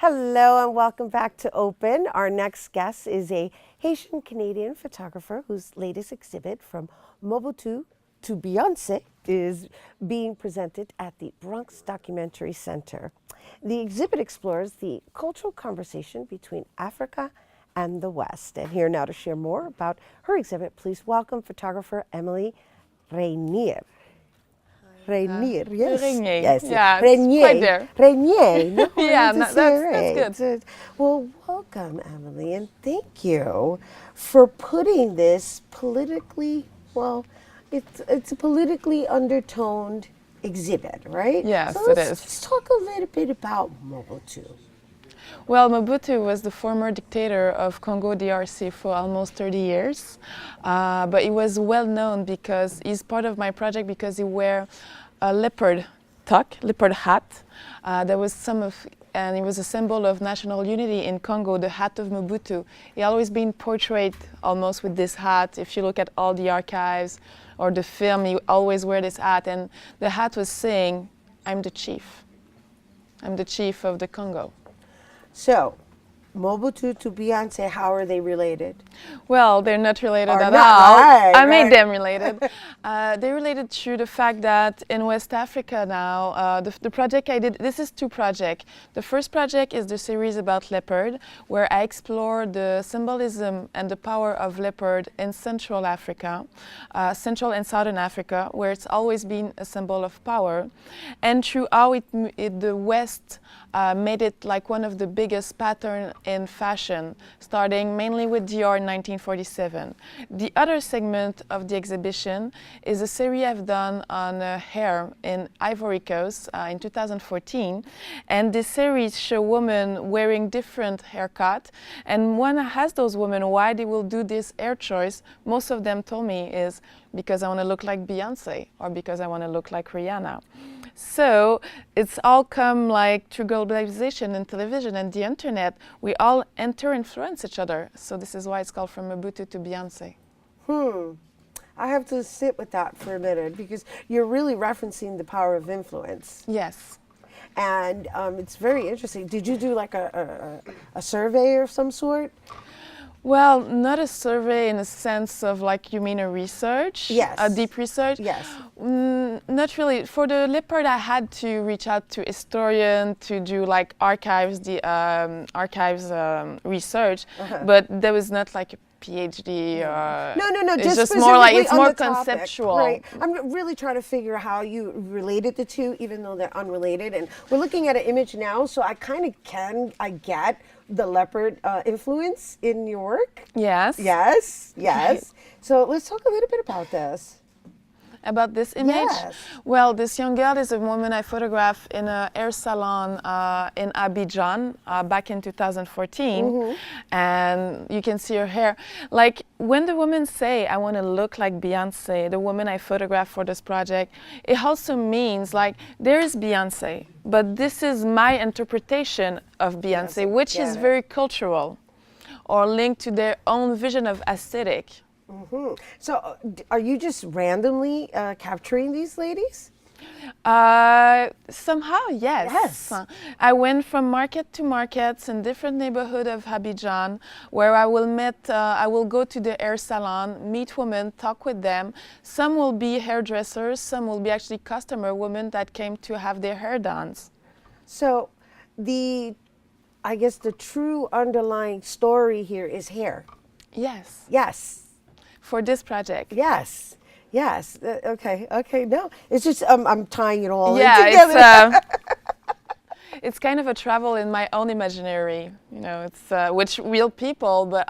Hello and welcome back to Open. Our next guest is a Haitian-Canadian photographer whose latest exhibit, From Mobutu to Beyoncé, is being presented at the Bronx Documentary Center. The exhibit explores the cultural conversation between Africa and the West. And here now to share more about her exhibit, please welcome photographer Émilie Régnier. Régnier, yes. Régnier. Yes. Yeah, Régnier. quite there. Régnier. No, Yeah, that's good. Well, welcome, Emily, and thank you for putting this politically, it's a politically undertoned exhibit, right? Yes, so it is. Let's talk a little bit about Mobutu. Well, Mobutu was the former dictator of Congo DRC for almost 30 years, but he was well known because he's part of my project because he wear a leopard hat. And it was a symbol of national unity in Congo, the hat of Mobutu. He always been portrayed almost with this hat. If you look at all the archives or the film, he always wear this hat, and the hat was saying, "I'm the chief. I'm the chief of the Congo." So, Mobutu to Beyoncé, how are they related? Well, they're not related Or at not, all. right, I made right. them related. They're related through the fact that in West Africa now, the project I did, this is two projects. The first project is the series about leopard, where I explore the symbolism and the power of leopard in Central Africa, Central and Southern Africa, where it's always been a symbol of power, and through how the West made it like one of the biggest patterns in fashion, starting mainly with Dior in 1947. The other segment of the exhibition is a series I've done on hair in Ivory Coast in 2014, and this series show women wearing different haircut, and when I asked those women why they will do this hair choice, most of them told me is because I want to look like Beyoncé or because I want to look like Rihanna. So it's all come like through globalization and television and the internet. We all influence each other. So this is why it's called From Mobutu to Beyoncé. I have to sit with that for a minute because you're really referencing the power of influence. Yes. And it's very interesting. Did you do like a survey of some sort? Well, not a survey in a sense of like you mean a research? Yes. A deep research? Yes. Not really. For the leopard, I had to reach out to historian to do like archives, research, but there was not like a PhD. No. It's just more like it's more conceptual. Right. I'm really trying to figure out how you related the two, even though they're unrelated. And we're looking at an image now, so I kind of get the leopard influence in your work. Yes. Yes. Right. So let's talk a little bit about this. About this image? Yes. Well, this young girl is a woman I photographed in a hair salon in Abidjan back in 2014. And you can see her hair. Like when the women say, I want to look like Beyoncé, the woman I photographed for this project, it also means like there is Beyoncé, but this is my interpretation of Beyoncé, which is very cultural or linked to their own vision of aesthetic. So are you just randomly capturing these ladies? Somehow, yes. I went from market to markets in different neighborhoods of Abidjan, where I will go to the hair salon, meet women, talk with them. Some will be hairdressers, some will be actually customer women that came to have their hair done. So I guess the true underlying story here is hair. Yes. Yes. For this project. Yes. Okay. No, it's just I'm tying it all in together. It's kind of a travel in my own imaginary. You know, it's with real people, but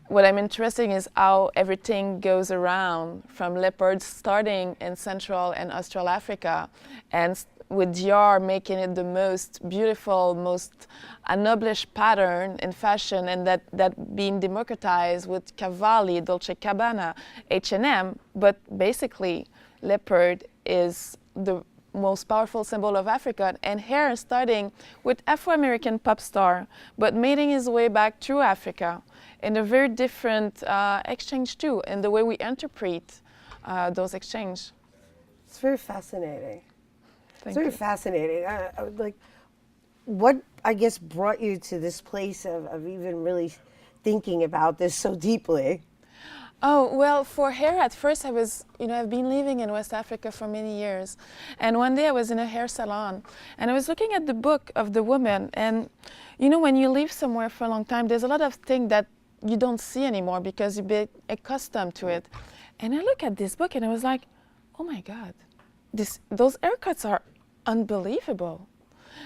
what I'm interested in is how everything goes around from leopards starting in Central and Austral Africa, and with Dior making it the most beautiful, most noblish pattern in fashion, and that being democratized with Cavalli, Dolce Gabbana, H&M, but basically leopard is the most powerful symbol of Africa, and hair starting with Afro-American pop star, but making his way back through Africa in a very different exchange too, in the way we interpret those exchanges. It's very fascinating. It's very fascinating. what, I guess, brought you to this place of even really thinking about this so deeply? Oh, well, for hair, at first I've been living in West Africa for many years. And one day I was in a hair salon and I was looking at the book of the woman. And, when you live somewhere for a long time, there's a lot of things that you don't see anymore because you get accustomed to it. And I look at this book and I was like, oh my God, those haircuts are unbelievable.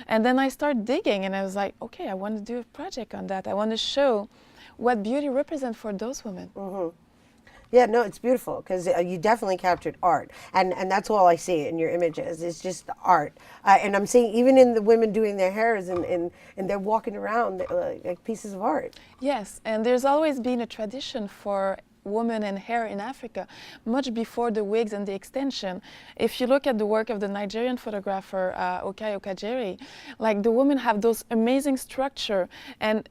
And then I started digging and I was like, okay, I want to do a project on that. I want to show what beauty represents for those women. Mm-hmm. Yeah, no, it's beautiful because you definitely captured art, and that's all I see in your images. It's just the art, and I'm seeing even in the women doing their hairs and they're walking around like pieces of art. Yes, and there's always been a tradition for women and hair in Africa, much before the wigs and the extension. If you look at the work of the Nigerian photographer Okai Okajere, like the women have those amazing structure,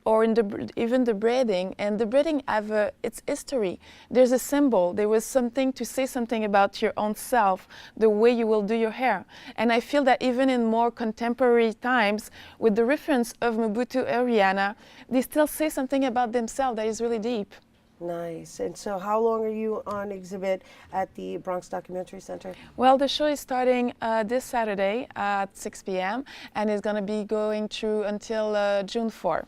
or even the braiding, and the braiding have its history. There's a symbol. There was something to say something about your own self, the way you will do your hair. And I feel that even in more contemporary times, with the reference of Mobutu or Rhina, they still say something about themselves that is really deep. Nice. And so how long are you on exhibit at the Bronx Documentary Center? Well, the show is starting this Saturday at 6 p.m. and is going to be going through until June 4.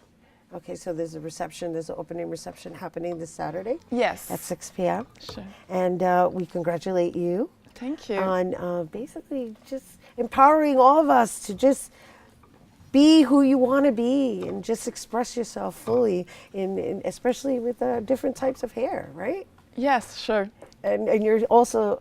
Okay, so there's an opening reception happening this Saturday? Yes. At 6 p.m.? Sure. And we congratulate you. Thank you. On basically just empowering all of us to just be who you want to be and just express yourself fully, especially with different types of hair, right? Yes, sure. And you're also,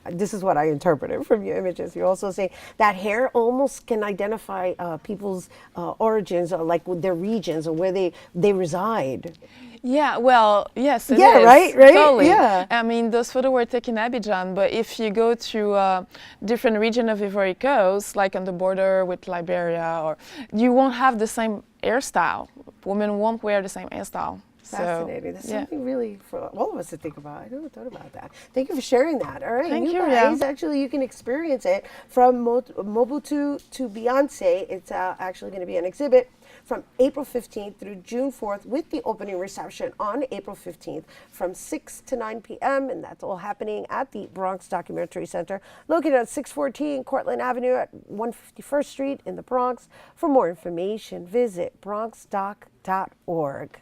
this is what I interpreted from your images. You're also saying that hair almost can identify people's origins, or like their regions, or where they reside. Yeah, well, yes, it is. Yeah, right? Totally. Yeah. I mean, those photos were taken in Abidjan, but if you go to different region of Ivory Coast, like on the border with Liberia, you won't have the same hairstyle. Women won't wear the same hairstyle. Fascinating. That's something really for all of us to think about. I never thought about that. Thank you for sharing that. All right. Thank you guys, actually, you can experience it from Mobutu to Beyoncé. It's actually going to be an exhibit from April 15th through June 4th with the opening reception on April 15th from 6 to 9 p.m. And that's all happening at the Bronx Documentary Center, located at 614 Cortlandt Avenue at 151st Street in the Bronx. For more information, visit bronxdoc.org.